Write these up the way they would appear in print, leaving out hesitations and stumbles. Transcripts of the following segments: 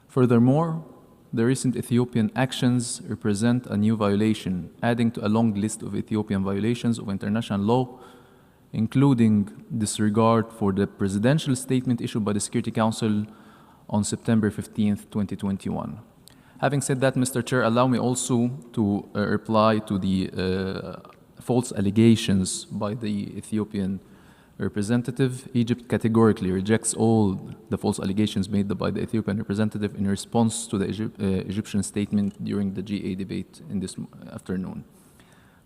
Furthermore, the recent Ethiopian actions represent a new violation, adding to a long list of Ethiopian violations of international law, including disregard for the presidential statement issued by the Security Council on September 15th, 2021. Having said that, Mr. Chair, allow me also to reply to the false allegations by the Ethiopian representative. Egypt categorically rejects all the false allegations made by the Ethiopian representative in response to the Egyptian statement during the GA debate in this afternoon.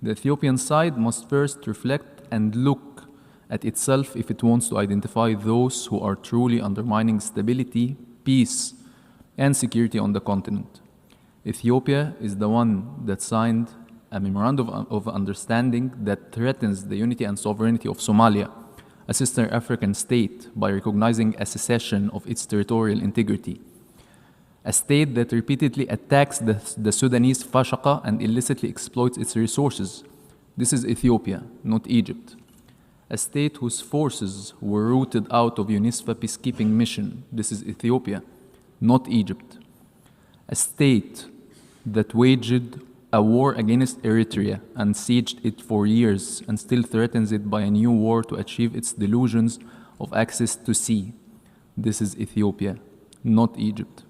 The Ethiopian side must first reflect and look at itself if it wants to identify those who are truly undermining stability, peace, and security on the continent. Ethiopia is the one that signed a Memorandum of Understanding that threatens the unity and sovereignty of Somalia, a sister African state, by recognizing a secession of its territorial integrity. A state that repeatedly attacks the Sudanese Fashaqa and illicitly exploits its resources. This is Ethiopia, not Egypt. A state whose forces were rooted out of UNISFA peacekeeping mission. This is Ethiopia, not Egypt. A state that waged a war against Eritrea and sieged it for years and still threatens it by a new war to achieve its delusions of access to sea. This is Ethiopia, not Egypt.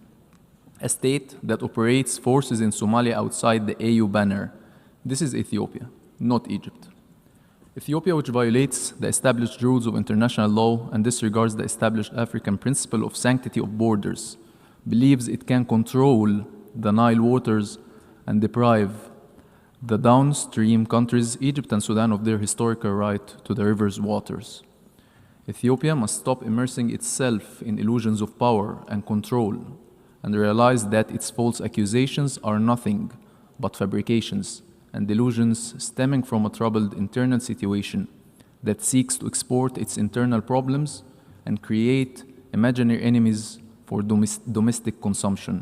A state that operates forces in Somalia outside the AU banner. This is Ethiopia, not Egypt. Ethiopia, which violates the established rules of international law and disregards the established African principle of sanctity of borders, believes it can control the Nile waters and deprive the downstream countries, Egypt and Sudan, of their historical right to the river's waters. Ethiopia must stop immersing itself in illusions of power and control and realize that its false accusations are nothing but fabrications and delusions stemming from a troubled internal situation that seeks to export its internal problems and create imaginary enemies for domestic consumption.